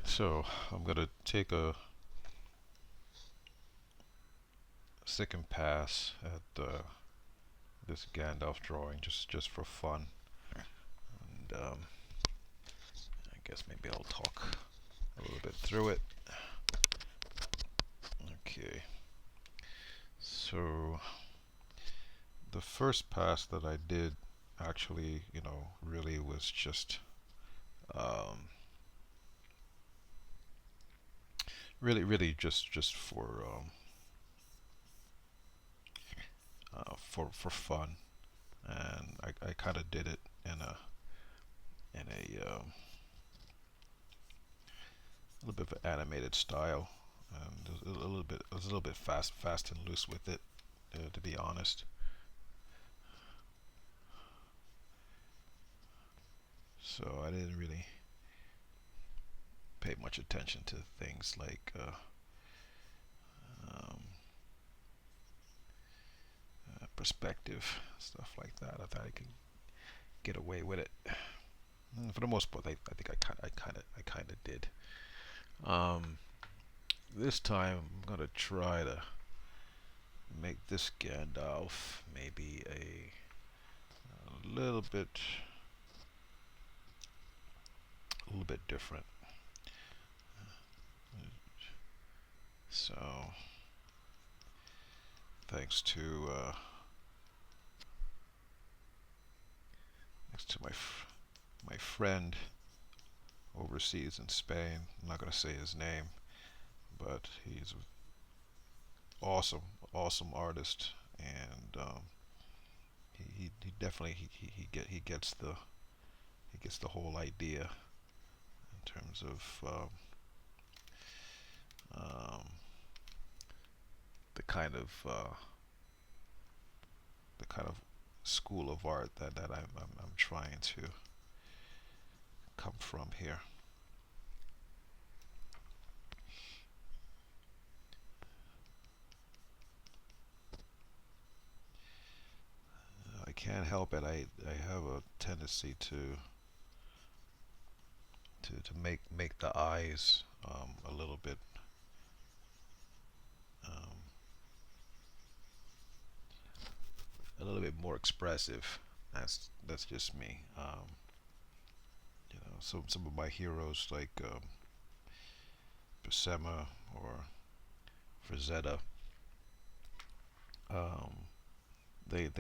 Alright, so I'm gonna take a second pass at this Gandalf drawing just for fun, and I guess maybe I'll talk a little bit through it. Okay, so the first pass that I did actually, really was just um, really just for fun, and I kind of did it in a little bit of an animated style, and I was a little bit fast and loose with it, to be honest. So I didn't really pay much attention to things like um, perspective, stuff like that. I thought I could get away with it. And for the most part, I think I kind of did. Um, this time I'm gonna try to make this Gandalf maybe little bit a little bit different. So thanks to my friend overseas in Spain. I'm not gonna say his name, but he's an awesome artist, and he definitely he gets the whole idea in terms of um, the kind of the kind of school of art that I'm trying to come from here. I can't help it. I have a tendency to make the eyes um, a little bit more expressive. That's just me. Some of my heroes like Buscema or Frazetta, um, they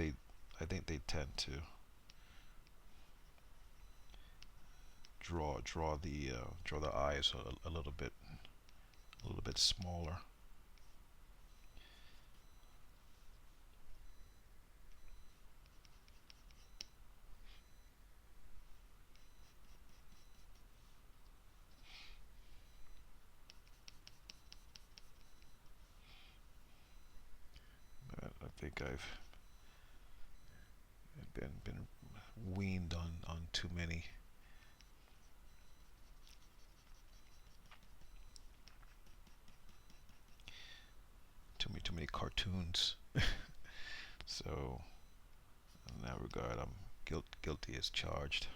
I think they tend to draw the eyes a little bit smaller. But I think I've been weaned on too many cartoons. So in that regard, I'm guilty as charged.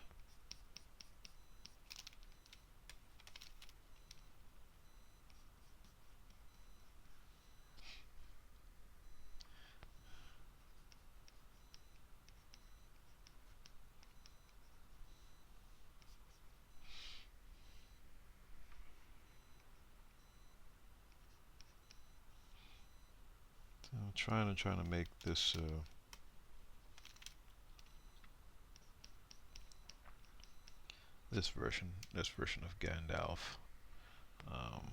So I'm trying to make this version of Gandalf um,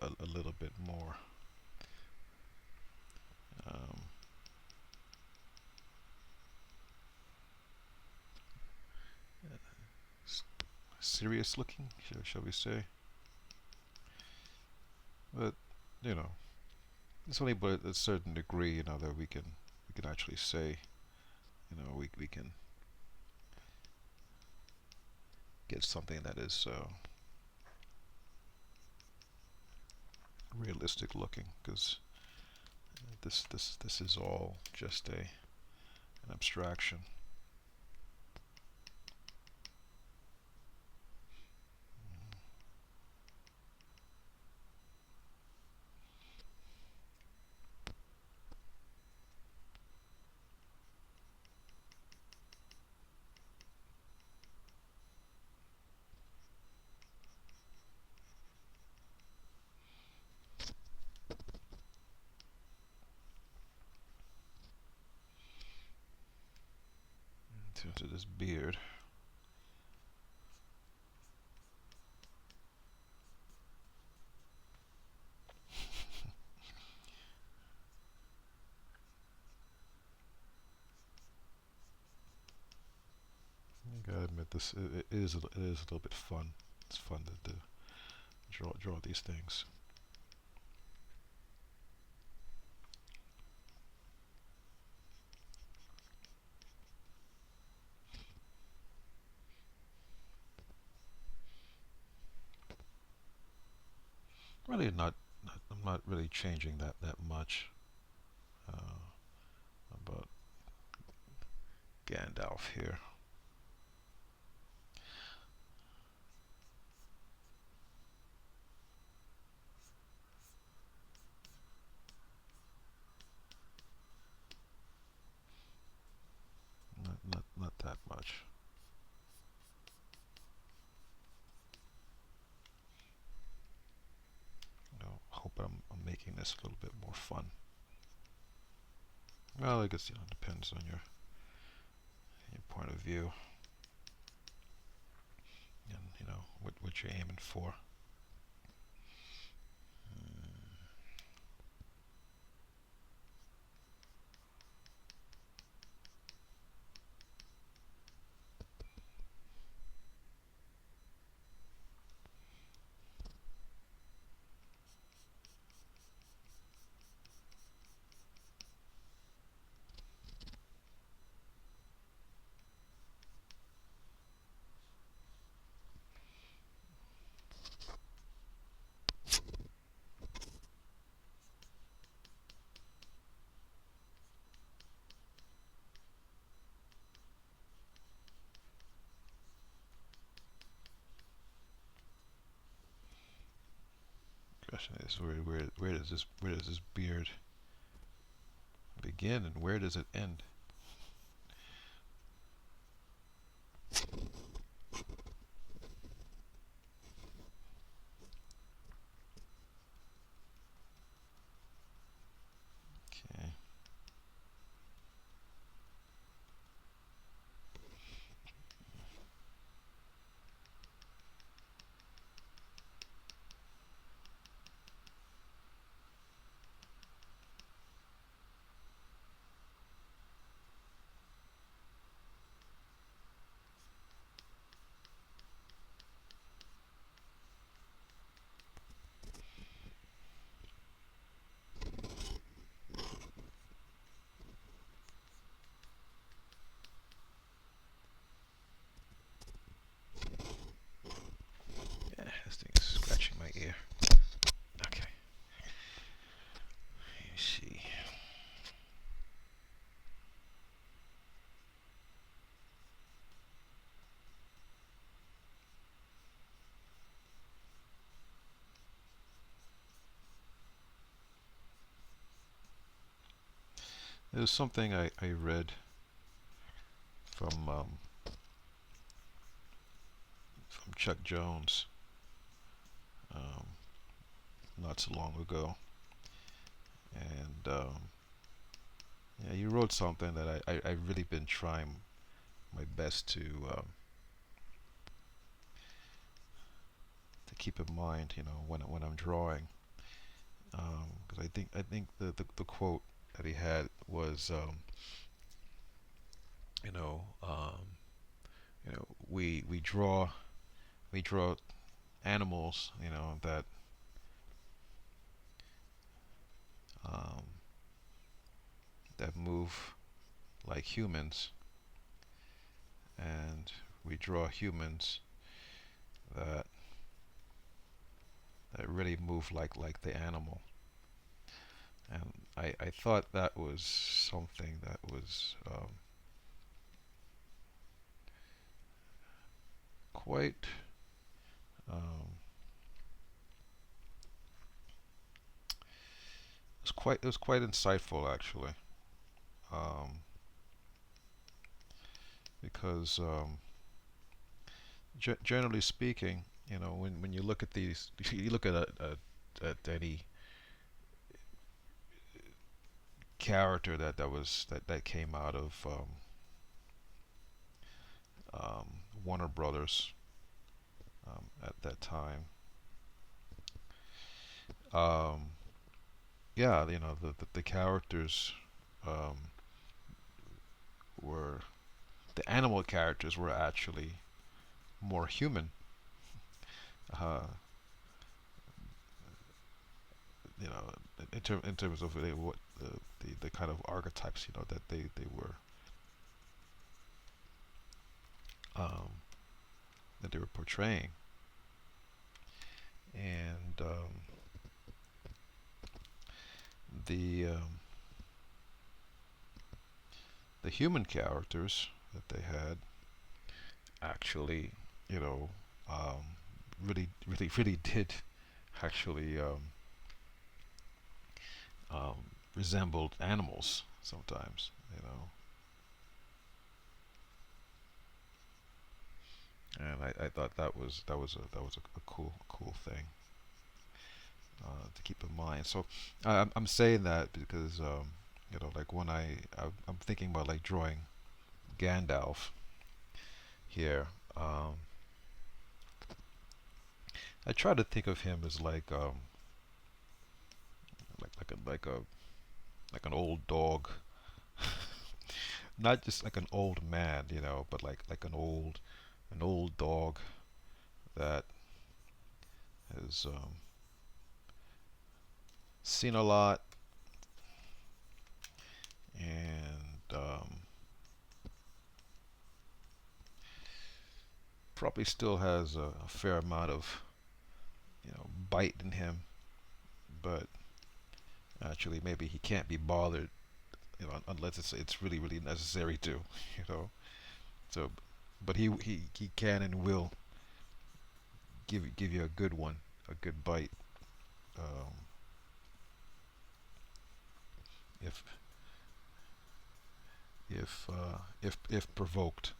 a little bit more um, serious looking, shall we say? But you know, it's only by a certain degree, that we can actually say, we can get something that is realistic looking, because this is all just an abstraction. to this beard. I gotta admit, it is a little bit fun. It's fun to draw these things. Really I'm not really changing that much about Gandalf here. Not that much. You know, hope I'm making this a little bit more fun. Well, I guess it depends on your point of view and what you're aiming for. Question is where does this beard begin and where does it end? Okay. Yeah, this thing is scratching my ear. Okay. Let me see. There's something I read from Chuck Jones um, not so long ago, and yeah, you wrote something that I've really been trying my best to keep in mind, when I'm drawing, because I think the quote that he had was, you know, um, we draw animals, that um, that move like humans, and we draw humans that really move like the animal. And I thought that was something that was quite um, it was quite insightful actually, um, because generally speaking, when you look at these, you look at any character that came out of Warner Brothers at that time. Um, yeah, the characters um, were the animal characters were actually more human. Uh, in terms of what the kind of archetypes that they were um, that they were portraying, and the the human characters that they had actually, you know, um, really did actually resembled animals sometimes, and I thought that was a cool thing to keep in mind. So I'm saying that because like when I'm thinking about like drawing Gandalf here, I try to think of him as like an old dog, not just like an old man, but like an old dog that has seen a lot and probably still has a fair amount of bite in him, but actually maybe he can't be bothered, unless it's really necessary to, you know. So, but he can and will give you a good one, a good bite, um, if if provoked.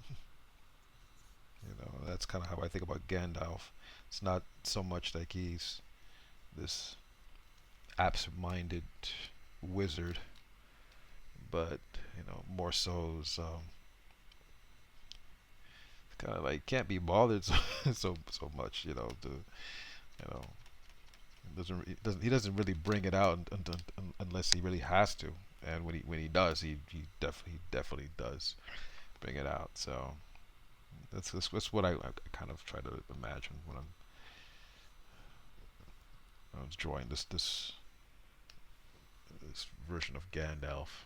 That's kind of how I think about Gandalf. It's not so much like he's this absent-minded wizard, but more so is kind of like can't be bothered so much. You know he doesn't really bring it out unless he really has to, and when he does, he definitely does bring it out. So that's what I kind of try to imagine when I was drawing this version of Gandalf.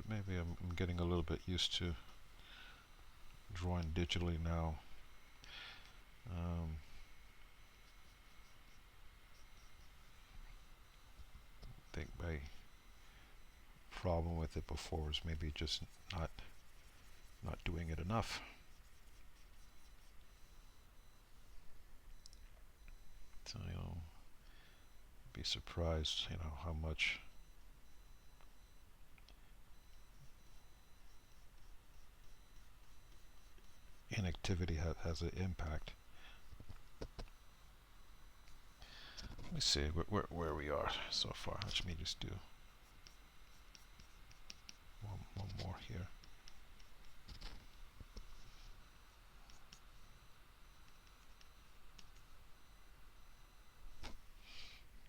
Maybe I'm getting a little bit used to drawing digitally now. I think my problem with it before was maybe just not not doing it enough. So be surprised, how much inactivity has an impact. Let me see where we are so far. Let me just do one more here.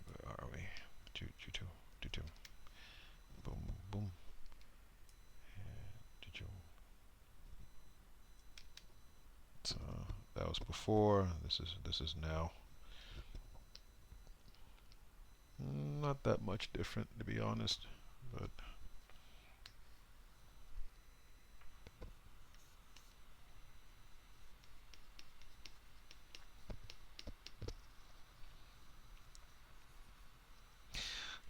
Where are we? Do do do do do. Boom boom. Do do. So that was before. This is now. Not that much different, to be honest, but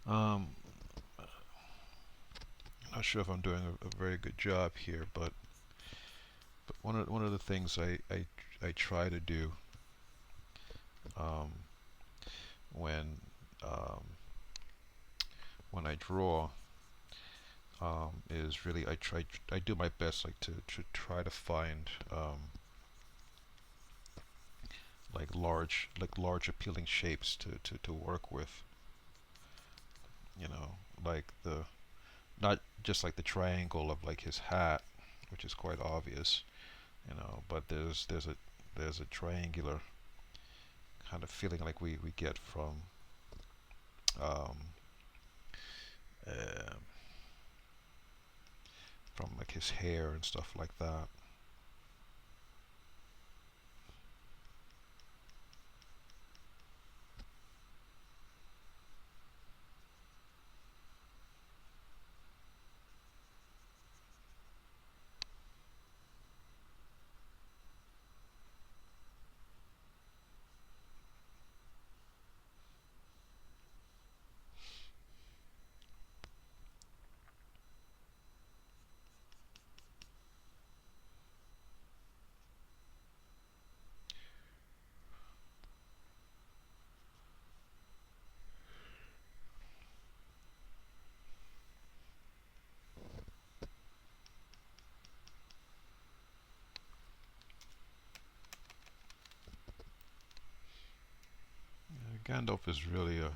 um, not sure if I'm doing a very good job here, but one of the things I try to do um, when um, when I draw is really I do my best like to try to find like large appealing shapes to work with, you know, like the not just like the triangle of like his hat, which is quite obvious, you know, but there's a triangular kind of feeling like we get um, uh, from like his hair and stuff like that. Gandalf is really a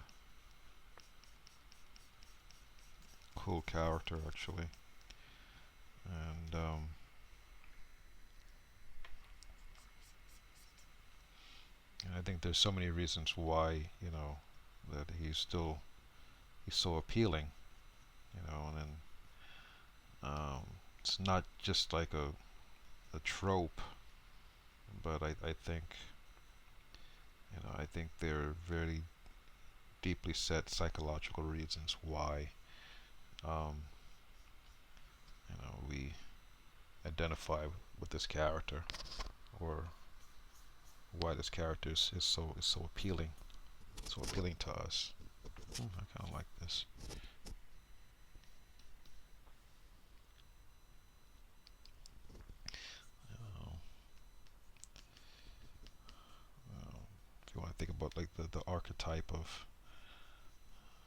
cool character actually, and I think there's so many reasons why, you know, that he's so appealing, you know, and then it's not just like a trope, but I think, you know, I think there are very deeply set psychological reasons why um, you know, we identify with this character, or why this character is so appealing to us. I kind of like this. Uh, if you want to think about like the archetype of,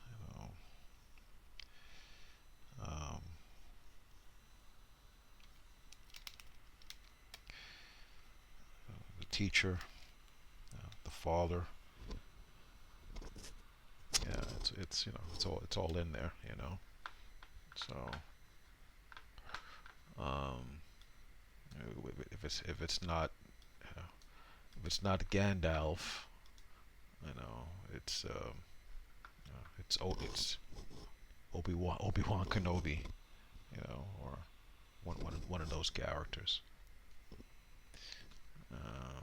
you know, um, the teacher, the father, yeah, it's you know it's all in there, you know. So um, if it's not uh, if it's not Gandalf, you know, it's Obi Wan Kenobi, you know, or one of those characters. Uh,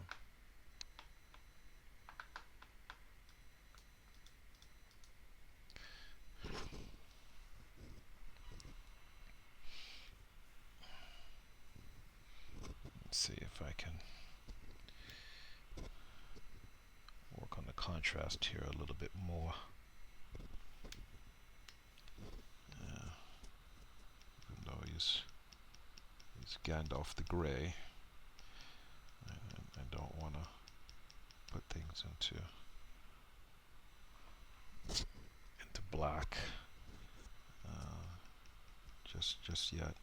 let's see if I can work on the contrast here a little bit more. Uh, Even though he's Gandalf the Grey, I don't want to put things into black uh, just yet.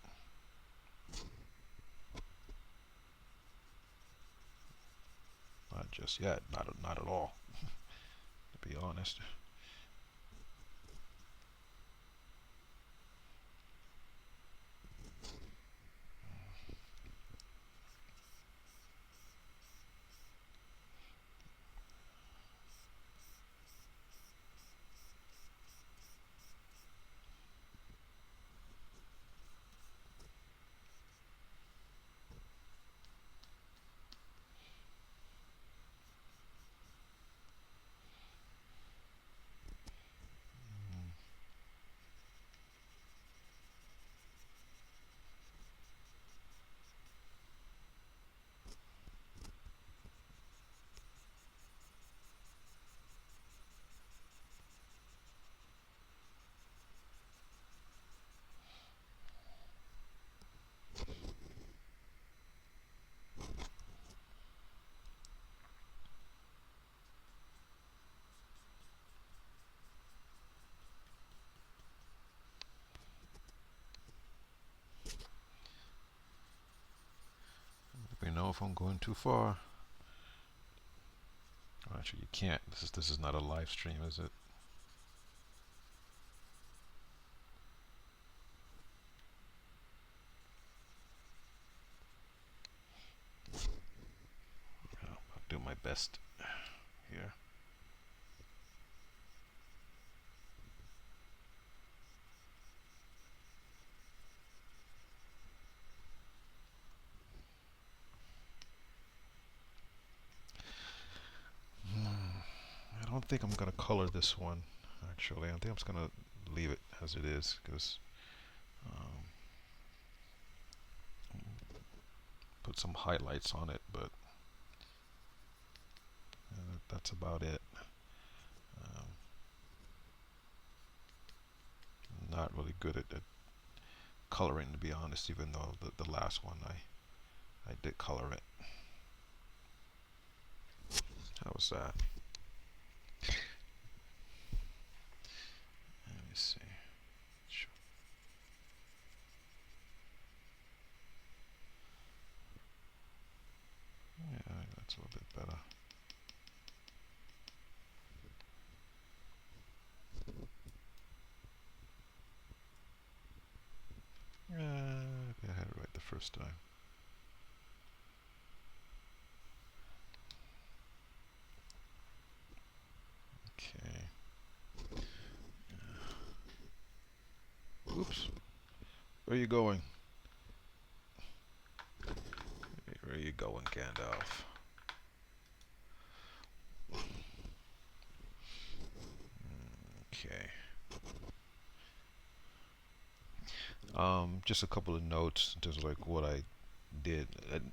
Not just yet. Not at all. To be honest. if I'm going too far. Oh, actually, you can't. This is not a live stream, is it? I'll do my best here. I don't think I'm gonna color this one. Actually, I think I'm just gonna leave it as it is because put some highlights on it, but that's about it. Um, not really good at coloring, to be honest, even though the last one I did color it. How was that? Let me see. Yeah, that's a little bit better. I had it right the first time. Okay. Oops. Where are you going? Where are you going, Gandalf? Okay. Just a couple of notes, just like what I did.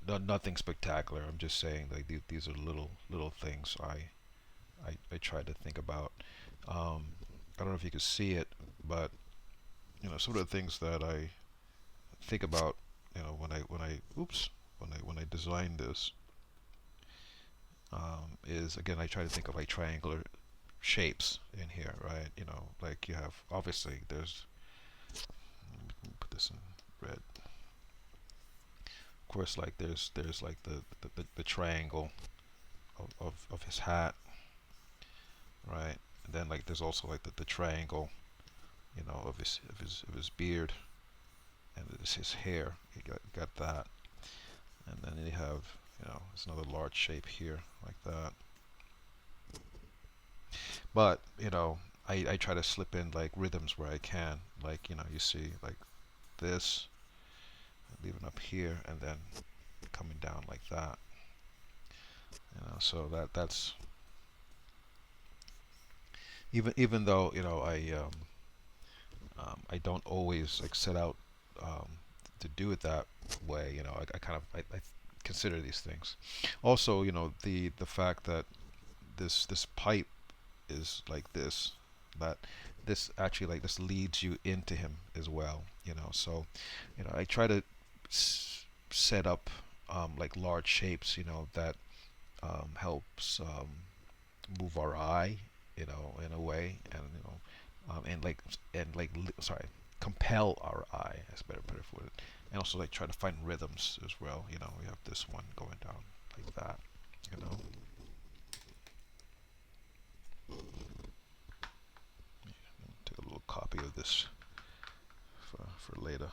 Nothing spectacular. I'm just saying like these are little things I try to think about. I don't know if you can see it, but some of the things that I think about, when I design this, is again I try to think of like triangular shapes in here, right? Like you have obviously there's. Let me put this in red. Of course, like there's like the triangle of his hat, right? And then like there's also like the triangle, of his beard, and it's his hair. You got that, and then you have there's another large shape here like that. But I try to slip in like rhythms where I can, like you see like this, leaving up here, and then coming down like that. So that's even though I don't always like set out to do it that way. I kind of I consider these things. Also, the fact that this pipe is like this, that this actually like this leads you into him as well. So I try to set up like large shapes, that helps move our eye, in a way, and sorry, compel our eye. That's better for it. And also like try to find rhythms as well. We have this one going down like that. You know. Take a little copy of this for later.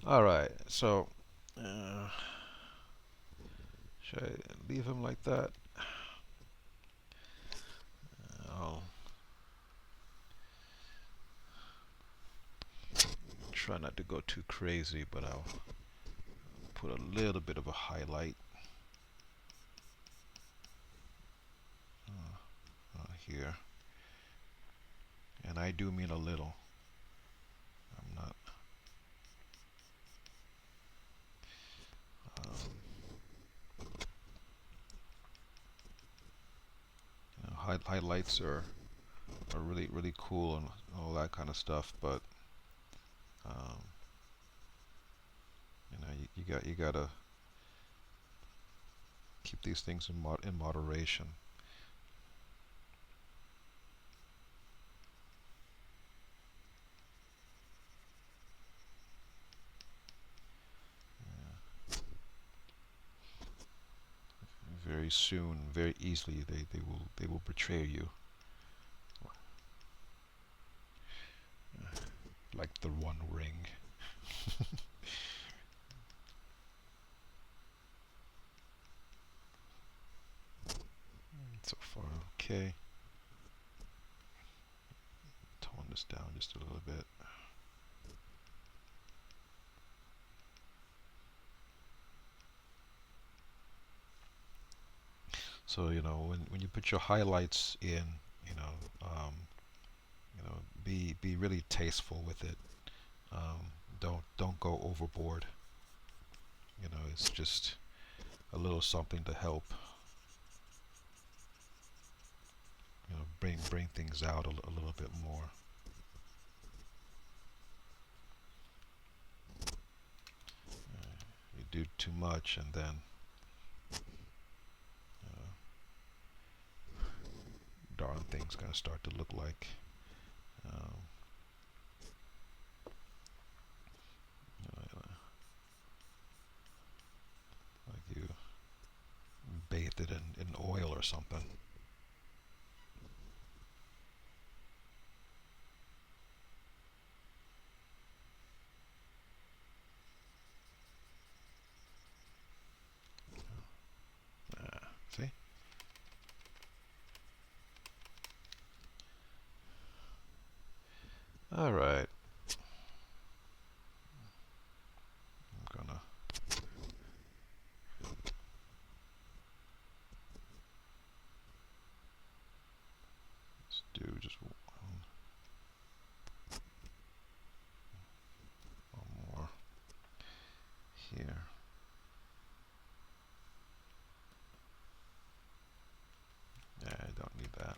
All right. So, should I leave him like that? I'll try not to go too crazy, but I'll put a little bit of a highlight here. And I do mean a little. I'm not. Highlights are really cool and all that kind of stuff, but um, you gotta keep these things in moderation. very soon, very easily, they will betray you, like the One Ring. So far, okay. Tone this down just a little bit. So when you put your highlights in, you know, um, be really tasteful with it. Don't go overboard. It's just a little something to help. Bring things out a little bit more. You do too much, and then uh, darn thing's gonna start to look um, uh, like you bathed it in oil or something. See? All right. I'm gonna just do just one more here. Yeah, I don't need that.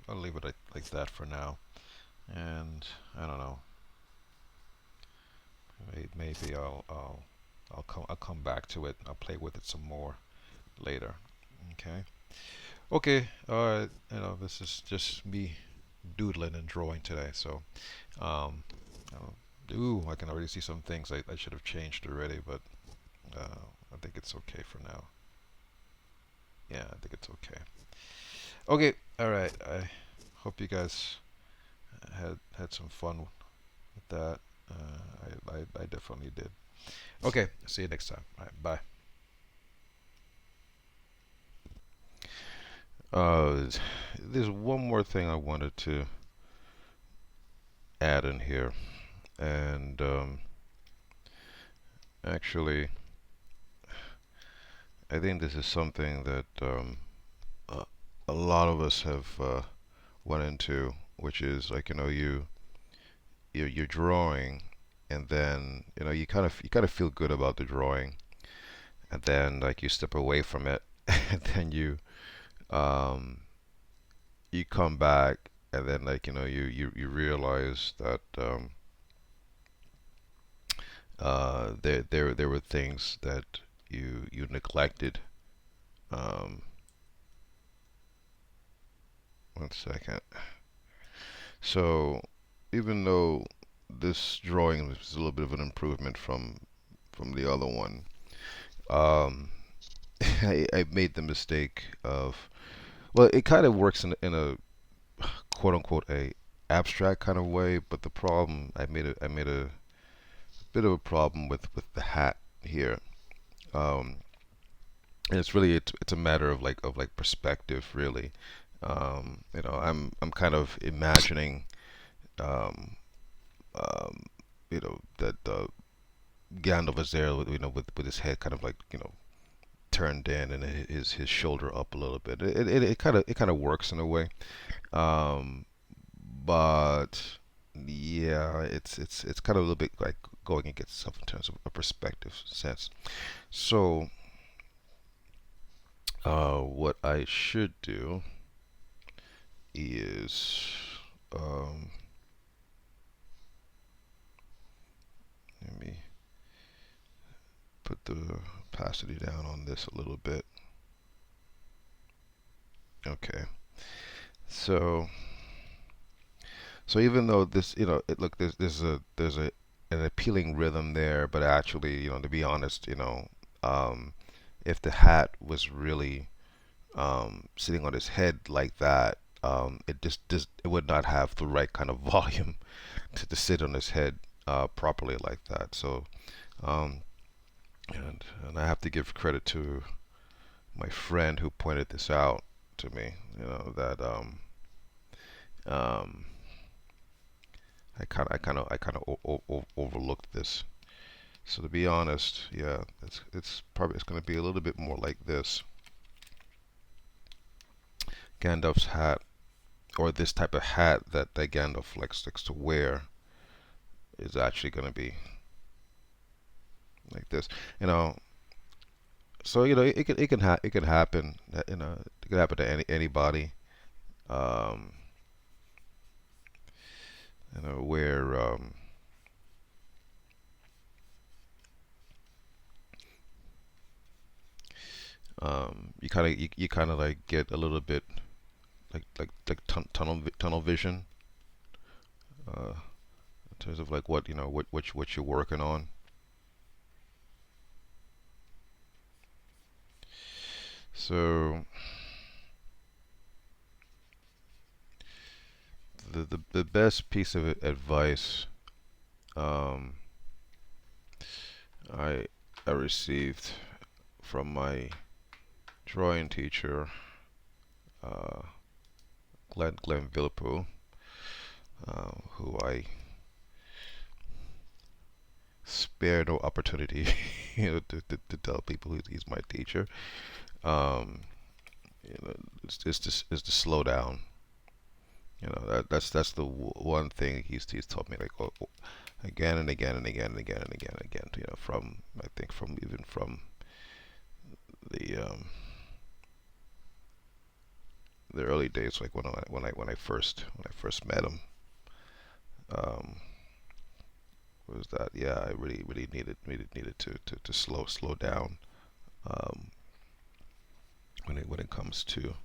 I'll leave it like that for now. And I don't know. Maybe I'll come back to it. I'll play with it some more later. Okay. Okay. This is just me doodling and drawing today. So, um, I can already see some things I should have changed already, but I think it's okay for now. Yeah, I think it's okay. Okay. All right. I hope you guys had some fun with that. I definitely did. Okay, see you next time. All right, bye. There's one more thing I wanted to add in here, and actually, I think this is something that uh, a lot of us have went into, which is like you're drawing, and then you kind of feel good about the drawing, and then like you step away from it, and then um, you come back, and then like you realize that there were things that you neglected. Um, 1 second. So even though this drawing is a little bit of an improvement from the other one, um, I made the mistake of, well, it kind of works in a quote unquote a abstract kind of way, but the problem I made a bit of a problem with the hat here. Um, and it's a matter of like perspective really. I'm kind of imagining um, um, that Gandalf is there with his head kind of like turned in and his shoulder up a little bit. It kind of works in a way. Um, but yeah, it's kind of a little bit like going against itself in terms of a perspective sense. So what I should do is um, let me put the opacity down on this a little bit. Okay, so So even though this, look, there's an appealing rhythm there, but actually, to be honest, um, if the hat was really sitting on his head like that, it it would not have the right kind of volume to sit on his head properly like that. So, um, and I have to give credit to my friend who pointed this out to me. That um, I kind of overlooked this. So to be honest, yeah, it's going to be a little bit more like this. Gandalf's hat, or this type of hat that Gandalf likes to wear, is actually going to be like this. You know, so it can happen. It can happen to anybody. Um, where you kind of like get a little bit like tunnel vision uh, in terms of like what you're working on. So the best piece of advice um, I I received from my drawing teacher, uh, Glenn Villapoo, who I spare no opportunity to tell people he's my teacher. Um, it's to slow down. That's the one thing he's told me, like, again and again and again and again and again and again. From I think from even from the the early days, like when I first met him. Um, was that, yeah, I really needed to slow down um, when it comes to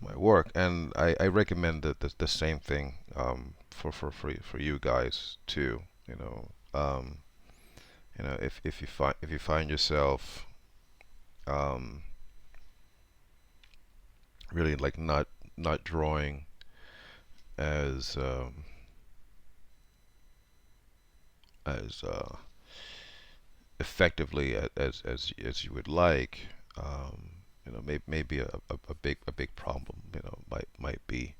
my work, and I recommend the same thing for you guys too. Um, if you find yourself um, really like not drawing as as effectively as you would like, maybe a big problem, might be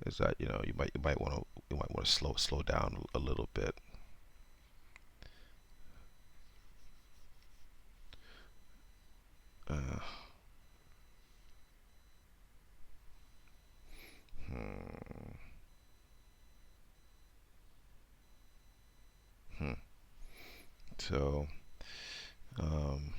is that you might want to slow down a little bit. Uh, hmm, hmm. So, um,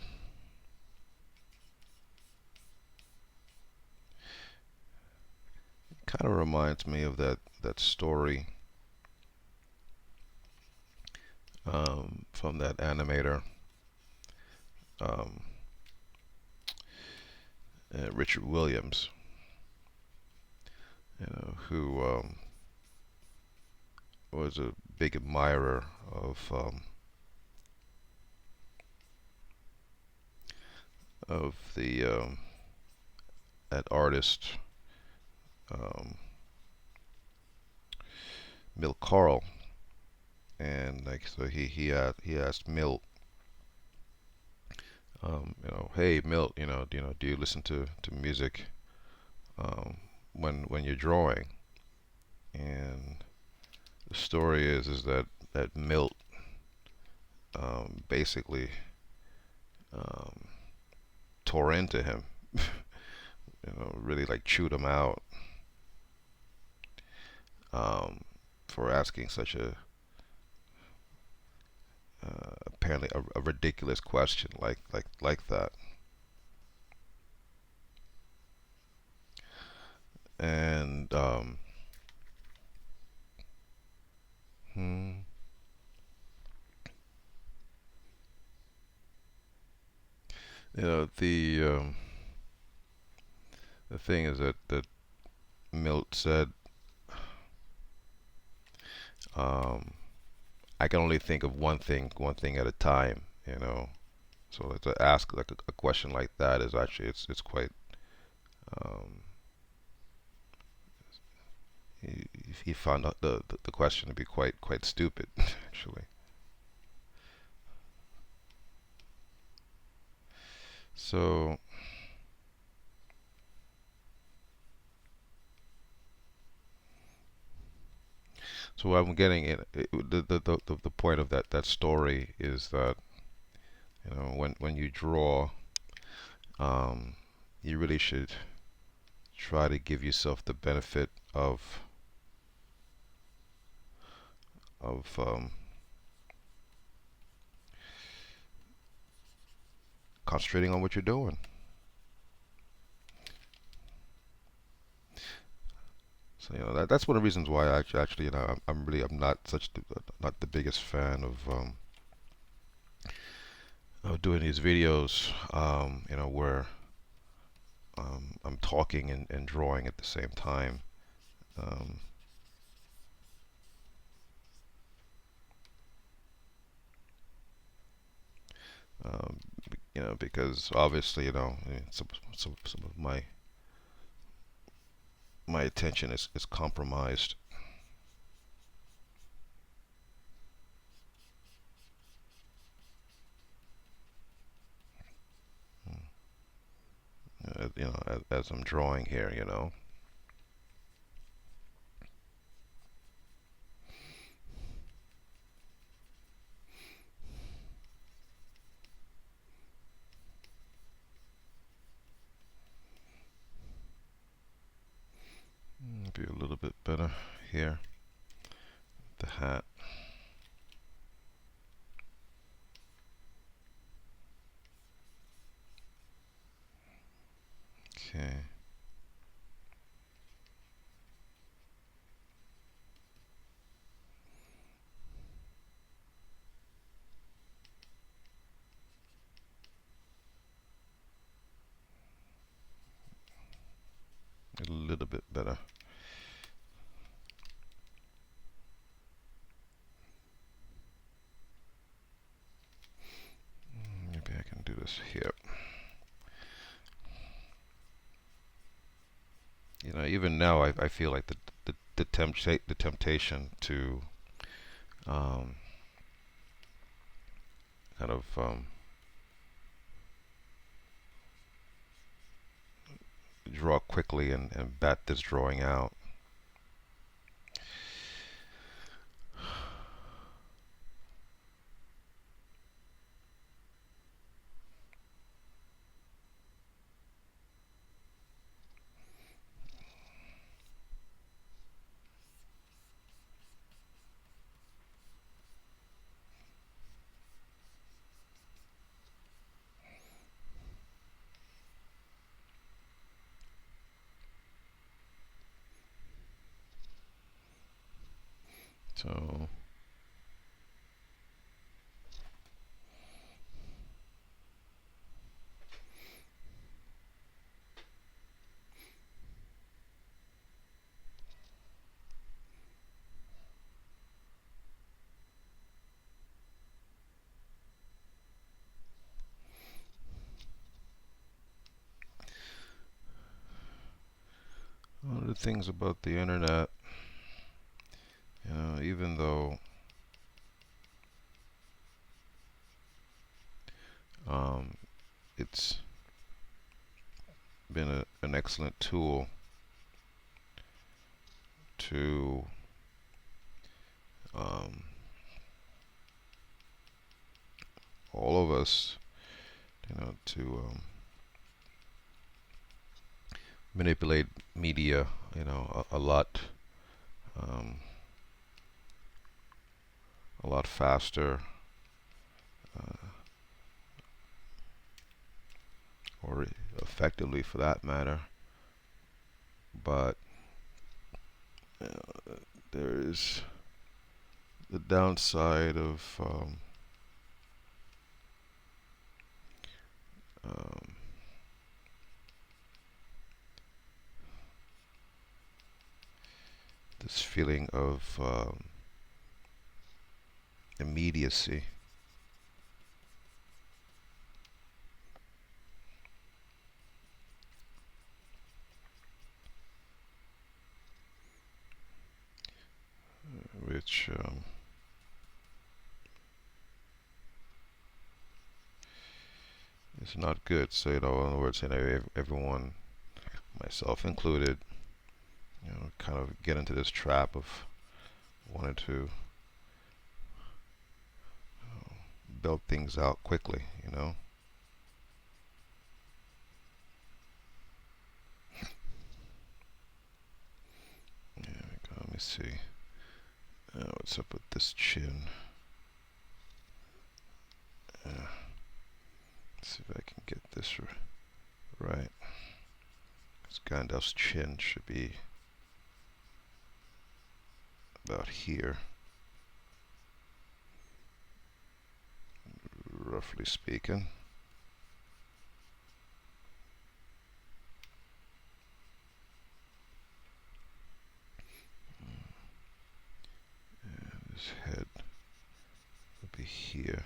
kind of reminds me of that story from that animator, um, Richard Williams, who was a big admirer of the that artist, um, Milt Kahl, and like so he asked Milt, hey Milt, do you listen to music when you're drawing? And the story is that Milt basically um, tore into him, really like chewed him out um, for asking such a apparently a ridiculous question like that. And hmm, the thing is that Milt said um, I can only think of one thing at a time, you know. So to ask like a question like that is actually it's quite um, he, he found out the question to be quite stupid actually. So so what I'm getting the point of that story is that you know when you draw, um, you really should try to give yourself the benefit of concentrating on what you're doing. So you know that's one of the reasons why actually you know I'm not not the biggest fan of doing these videos, you know, where I'm talking and drawing at the same time. Um, um, you know, because obviously, you know, some of my attention is compromised. You know, as I'm drawing here, you know. Be a little bit better here. The hat. Okay. A little bit better. Maybe I can do this here. You know, even now I feel like the temptation to um, kind of draw quickly and bat this drawing out. So one of the things about the internet, you know, even though um, it's been an excellent tool to um, all of us, you know, to manipulate media, you know, um, a lot faster, uh, or effectively for that matter. But there is the downside of um, this feeling of immediacy. Which is not good. So, in other words, everyone, myself included, kind of get into this trap of wanting to build things out quickly. Let me see. What's up with this chin? Let's see if I can get this right. Because Gandalf's chin should be about here, roughly speaking. And his head will be here.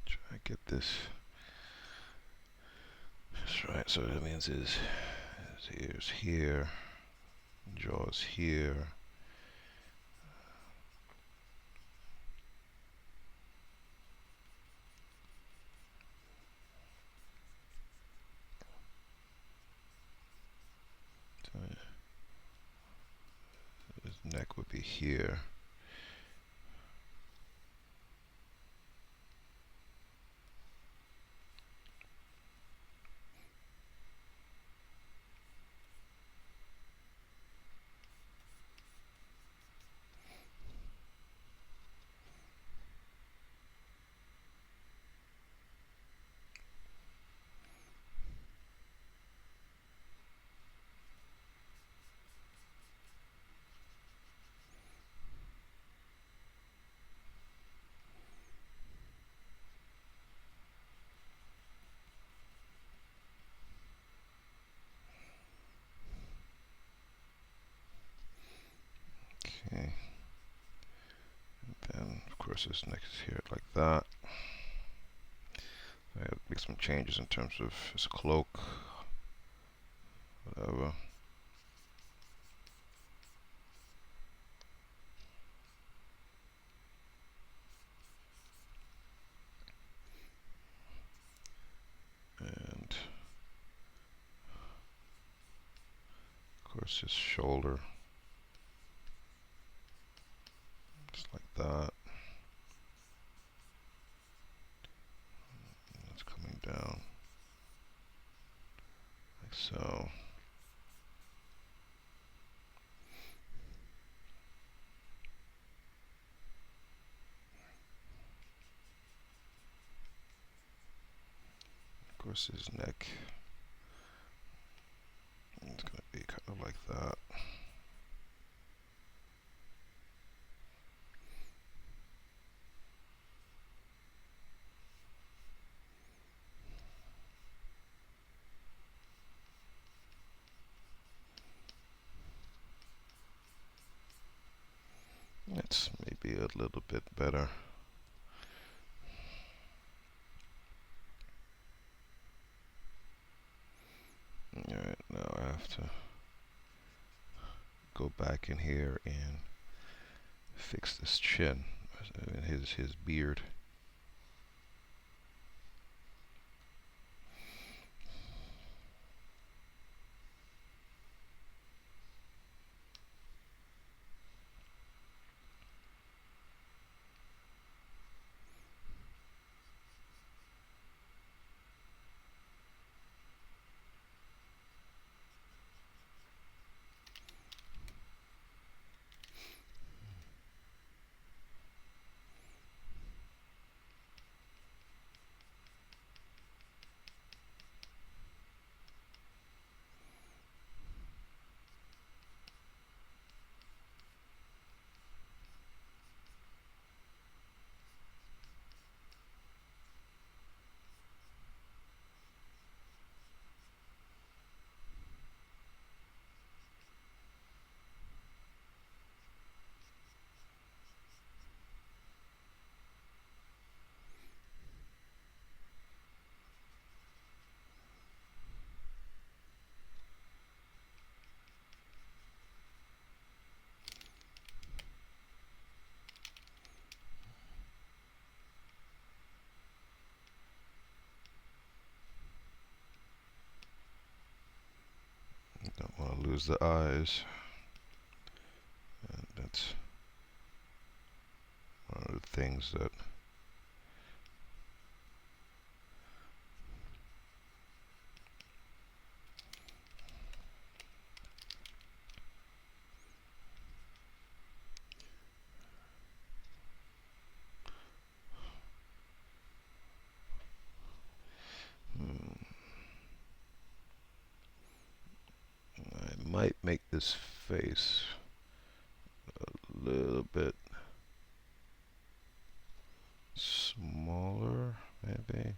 Try to get this. That's right. So that means his ears here, jaws here. So his neck would be here. Okay. And then, of course, his neck is here like that. I have to make some changes in terms of his cloak. Whatever. And of course his shoulder. Just like that. And it's coming down. Like so. Of course his neck. It's going to be kind of like that. It's maybe a little bit better. Alright, now I have to go back in here and fix this chin, his beard. was the eyes. And that's one of the things that I might make this face a little bit smaller, maybe.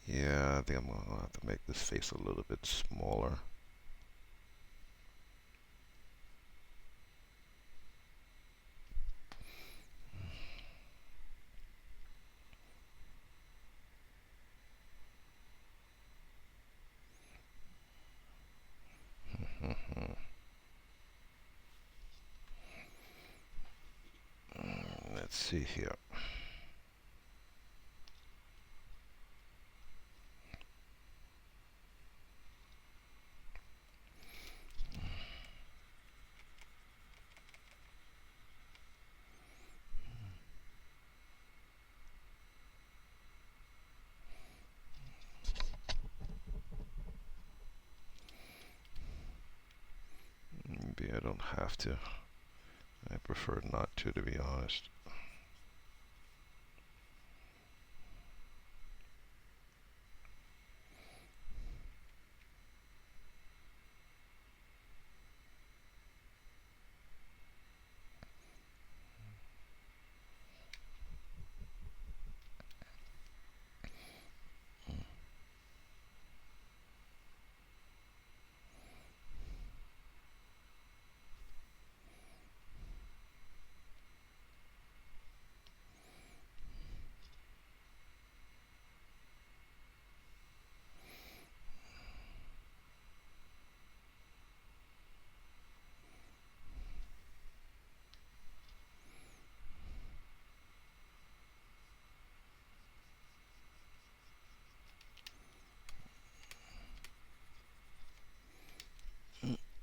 Yeah, I think I'm gonna have to make this face a little bit smaller. Let's see here. Maybe I don't have to. I prefer not to be honest.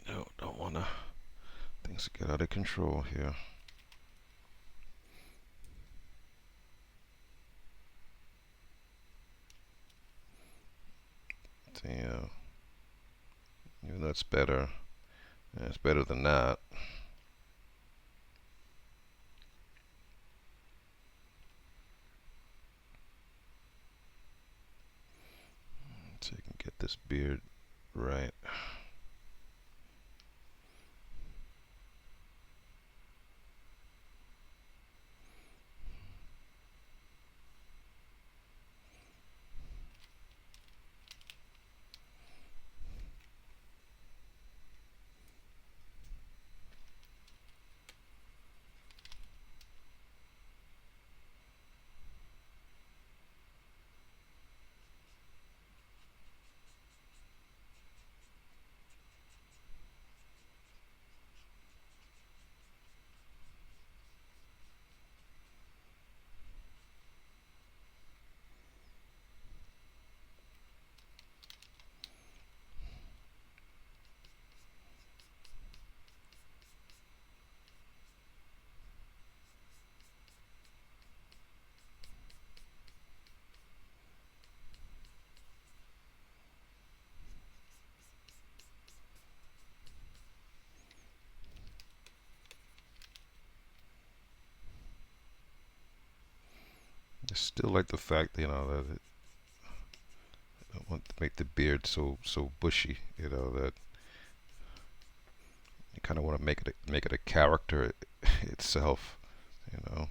No, don't wanna. Things get out of control here. Yeah, even though it's better, yeah, it's better than that. So you can get this beard right. I still like the fact, that I don't want to make the beard so bushy. That you kind of want to make it a character itself. You know.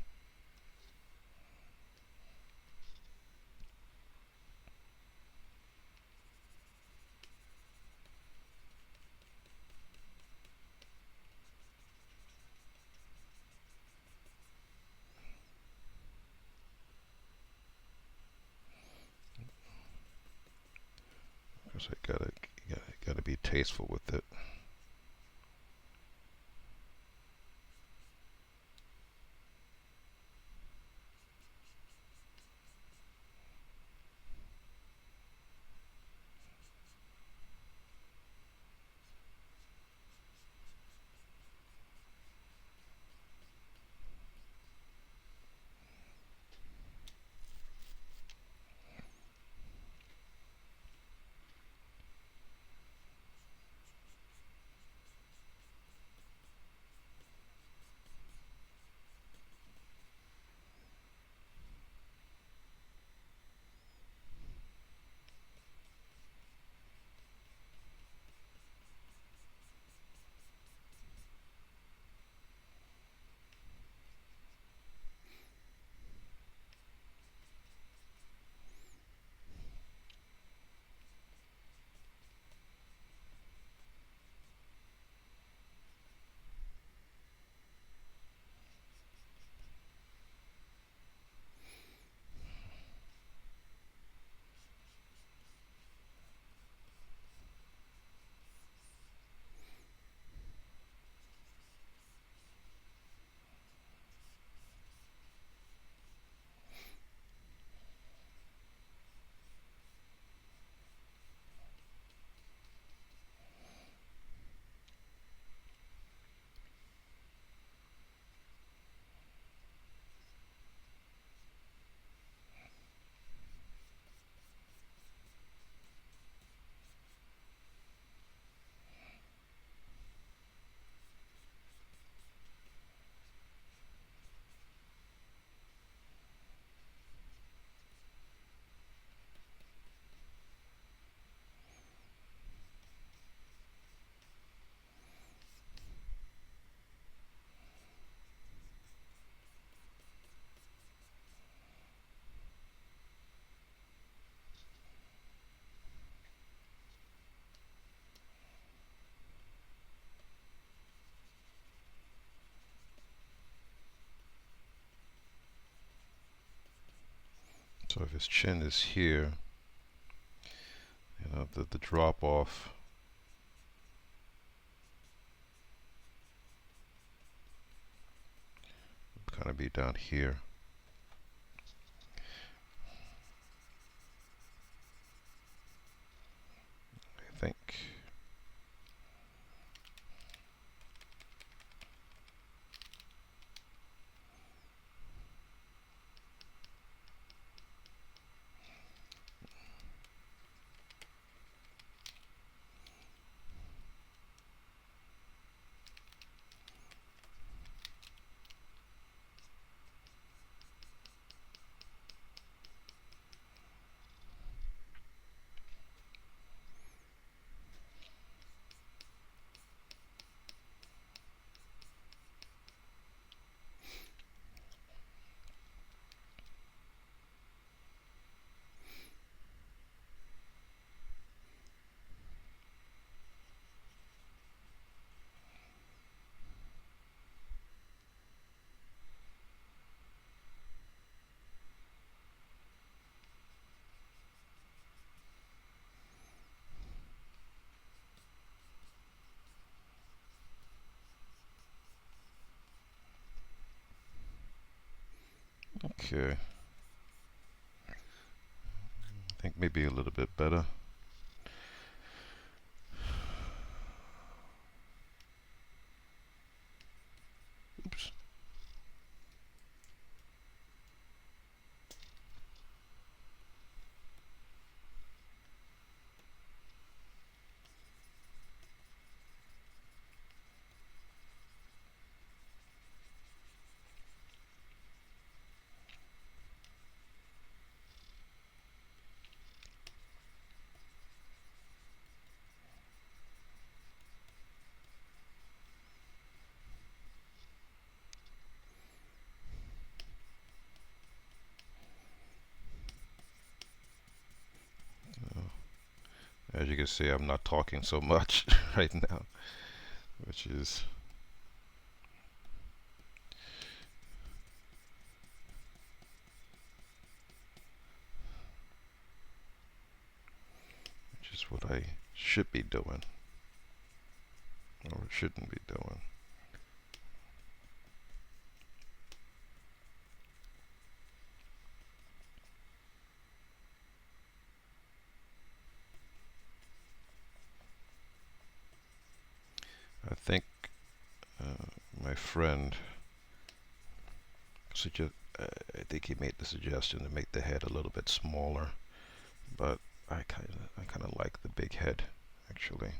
Because I gotta be tasteful with it. So if his chin is here, the drop off would kind of be down here, I think. Okay. I think maybe a little bit better. Oops. As you can see, I'm not talking so much right now, which is what I should be doing, or shouldn't be doing. I think my friend I think he made the suggestion to make the head a little bit smaller, but I kind of like the big head, actually.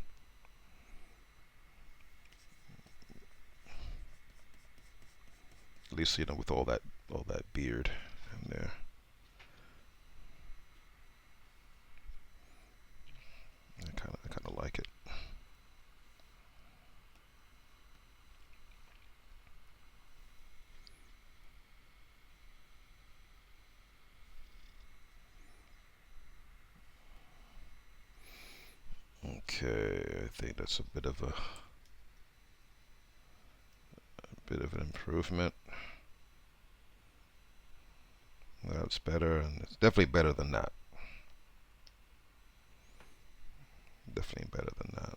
At least with all that beard in there. I kind of like it. Okay, I think that's a bit of an improvement. That's better, and it's definitely better than that. Definitely better than that.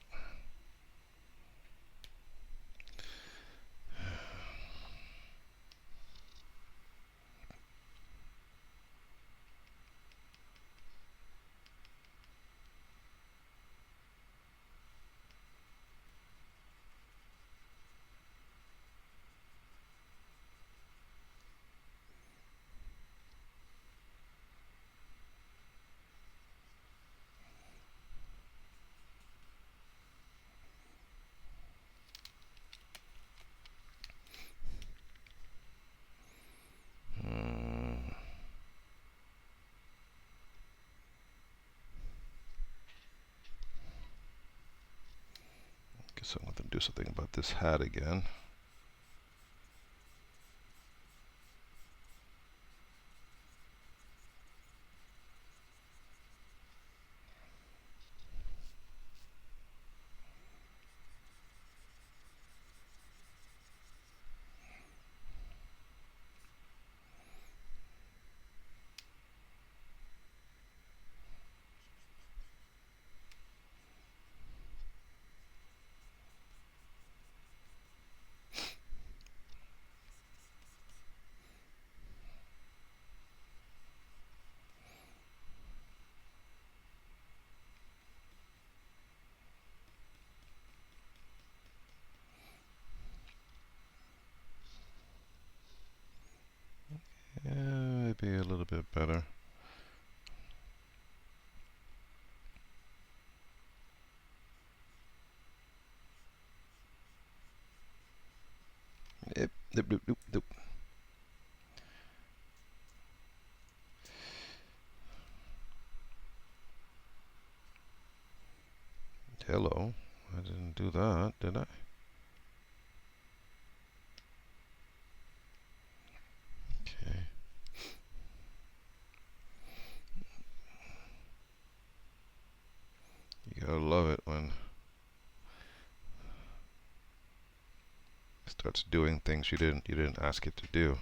Guess I'm going to do something about this hat again. bit better. Yep. Doop, doop, doop, doop. Hello. I didn't do that, did I? Okay. You gotta love it when it starts doing things you didn't ask it to do.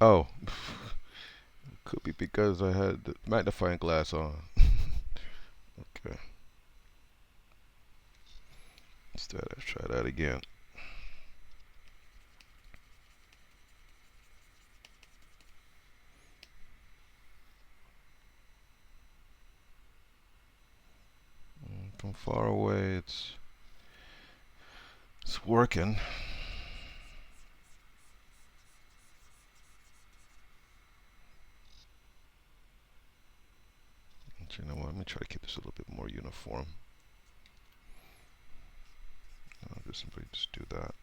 Oh, could be because I had the magnifying glass on. Okay. Let's try that again. From far away, it's working. But you know what? Let me try to keep this a little bit more uniform. I'll just simply just do that.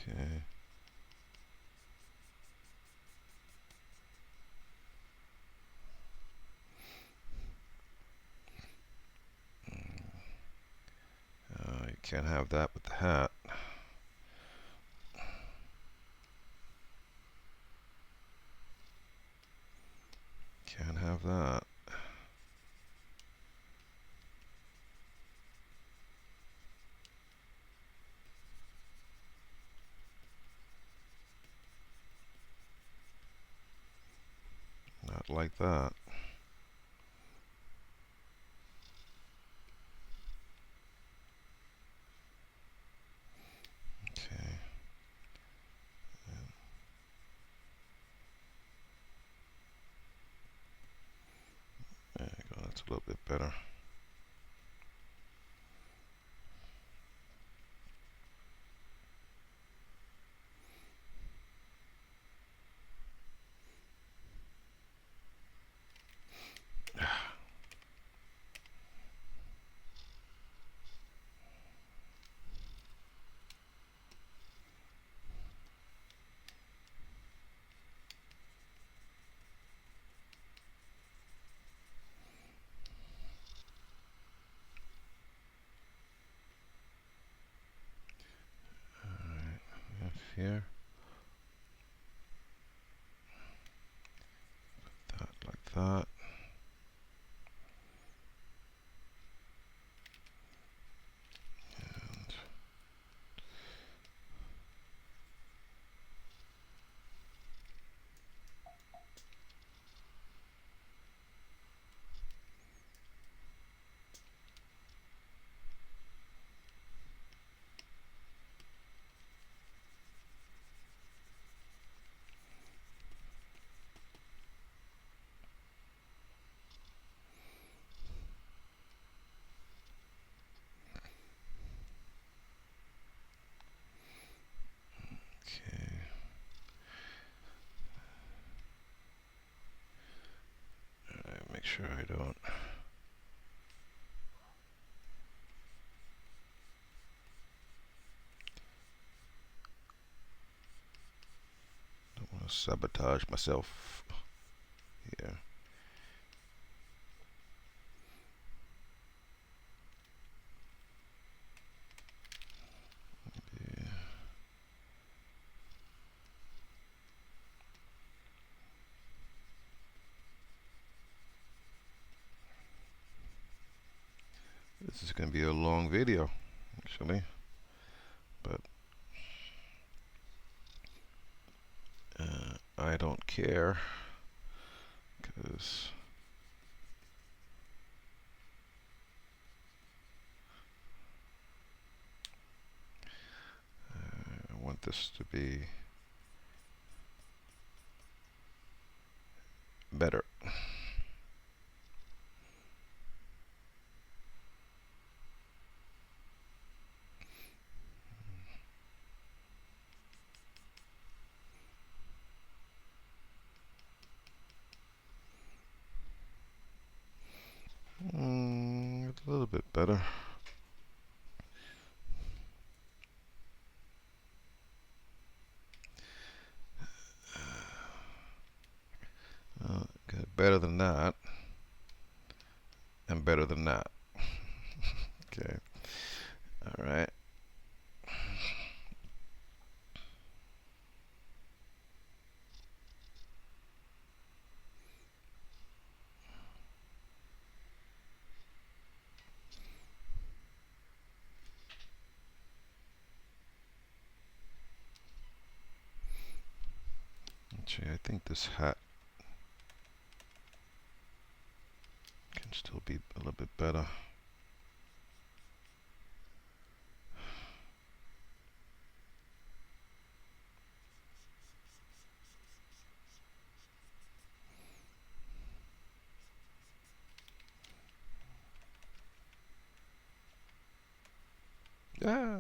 Okay. You can't have that with the hat. Can't have that. Not like that. Okay. There you go. That's a little bit better. Here. That like that. And okay. Alright, make sure I don't want to sabotage myself here. This is going to be a long video, actually, but I don't care, because I want this to be better. A little bit better. Better than that, and better than that. Okay. All right. Actually, I think this hat can still be a little bit better. Ah.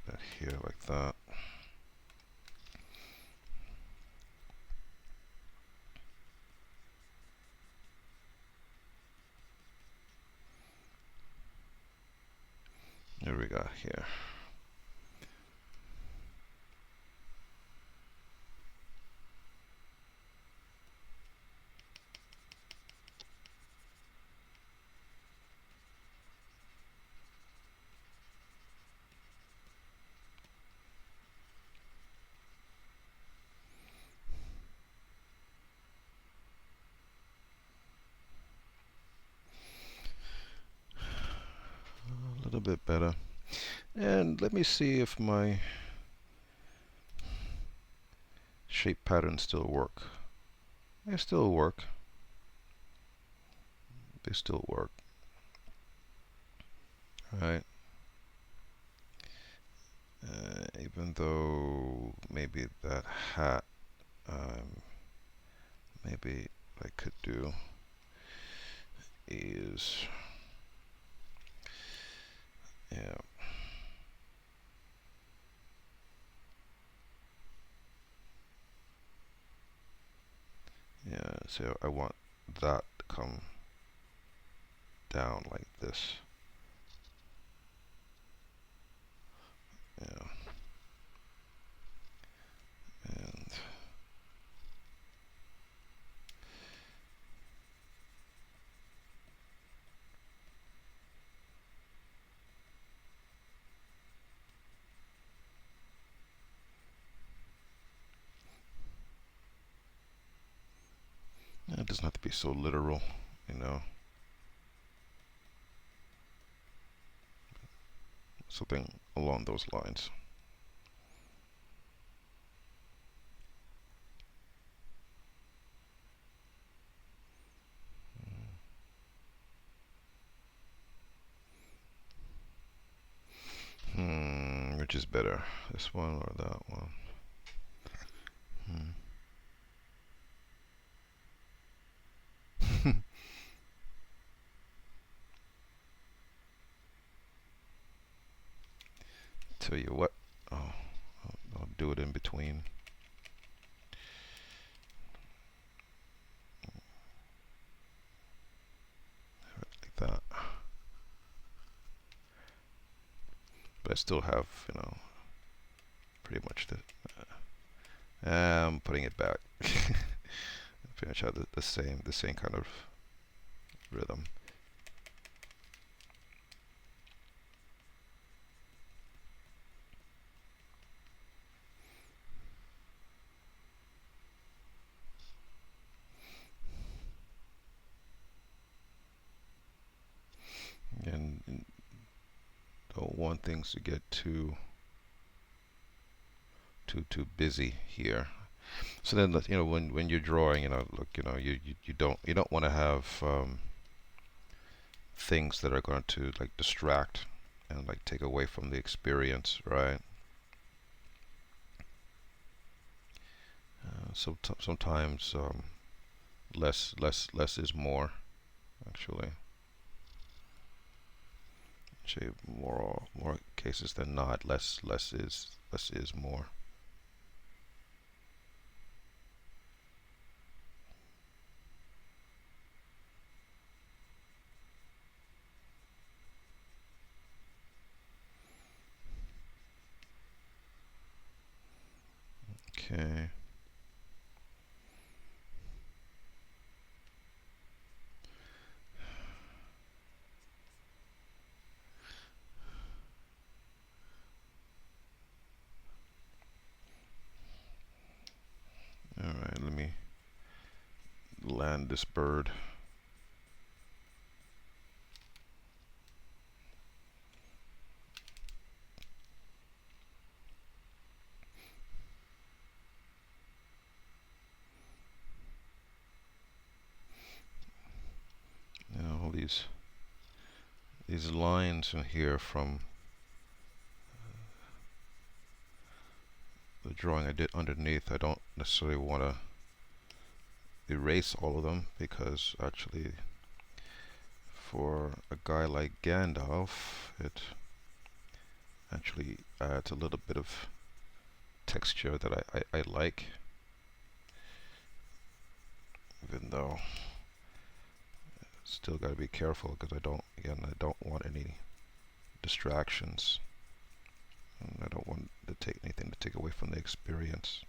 That here like that. There we go here. A little bit better. And let me see if my shape patterns still work. They still work. They still work. Right. Even though maybe that hat, maybe what I could do is, yeah. Yeah, so I want that to come down like this. Yeah. And it doesn't have to be so literal, you know. Something along those lines. Which is better, this one or that one? Tell you what, I'll do it in between. Like that. But I still have, you know, pretty much the. I'm putting it back. Pretty much have the same kind of rhythm. want things to get too busy here. So then, when you're drawing, look, you don't want to have things that are going to like distract and like take away from the experience, right? Sometimes less is more, actually. Actually, more cases than not, less is more. Okay. All right, let me land this bird. All these lines in here from the drawing I did underneath, I don't necessarily want to erase all of them, because actually for a guy like Gandalf, it actually adds a little bit of texture that I like, even though still got to be careful, because I don't want any distractions, and I don't want to take anything to take away from the experience.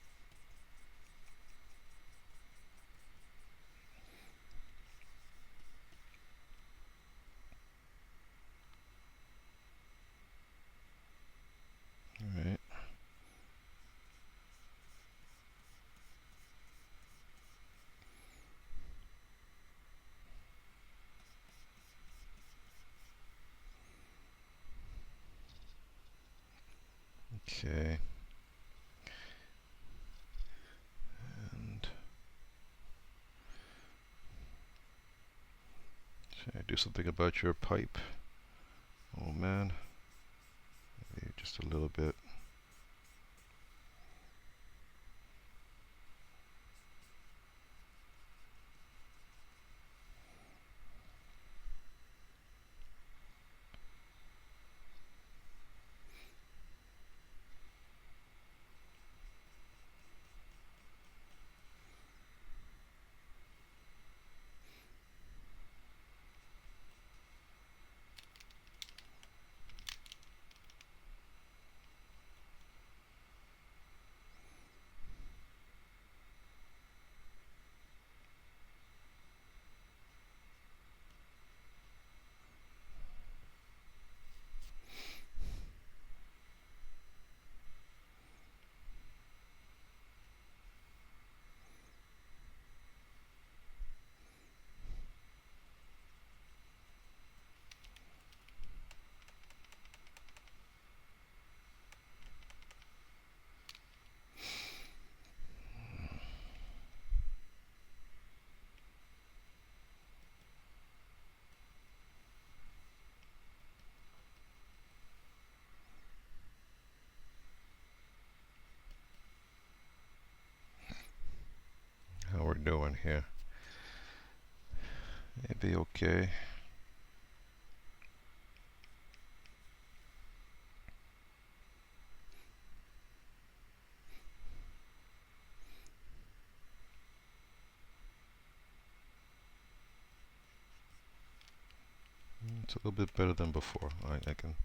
All right. Okay. And should I do something about your pipe? Oh man. Maybe just a little bit. How we're doing here? Maybe okay. It's a little bit better than before. I can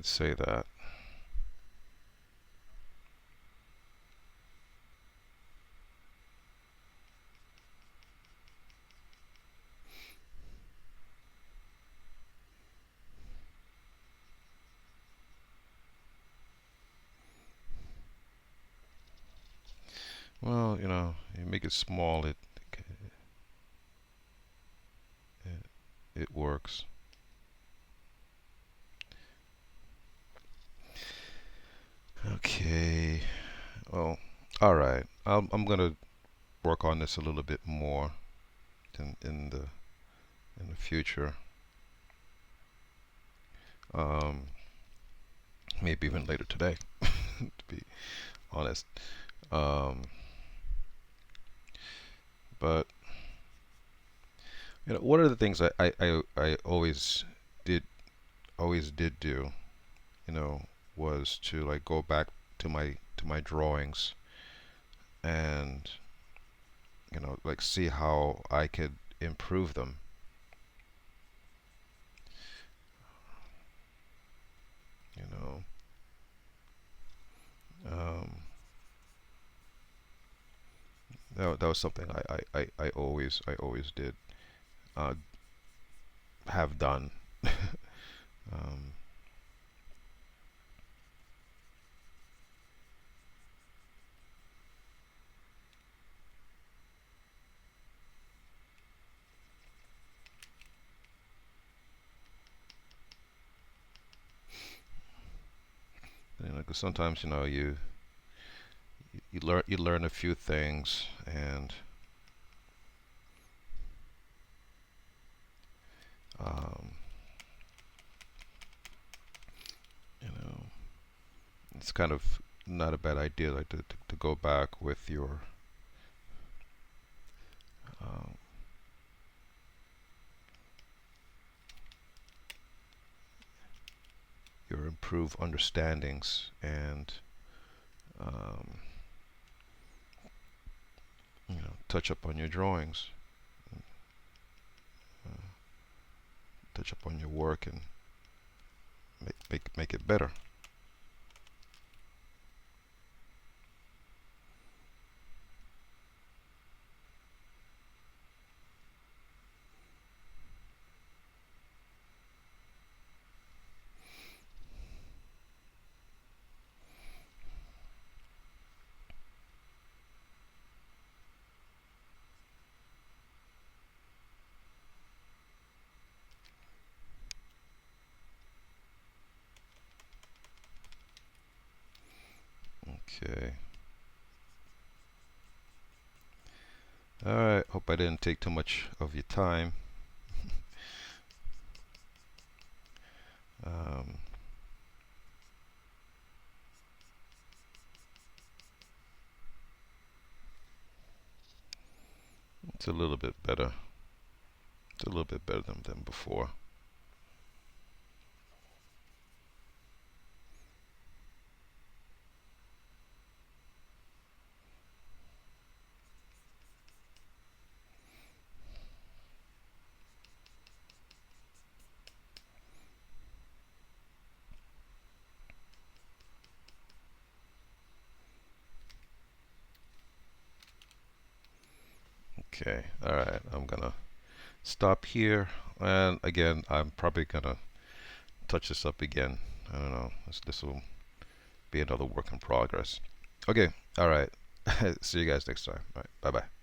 say that. Well, you make it small, it works. Okay. Well, all right. I'm gonna work on this a little bit more in the future. Um, maybe even later today, to be honest. Um, but one of the things I did always did do, you know, was to like go back to my drawings and like see how I could improve them. You know, um, that was something I always did uh, have done. um, because sometimes you learn a few things and um, you know it's kind of not a bad idea like to go back with um, your improved understandings and um, touch up on your drawings, uh, touch up on your work and make it better. Okay. All right. Hope I didn't take too much of your time. Um, it's a little bit better. It's a little bit better than before. Okay. All right. I'm gonna stop here. And again, I'm probably gonna touch this up again. I don't know. This will be another work in progress. Okay. All right. See you guys next time. All right. Bye bye.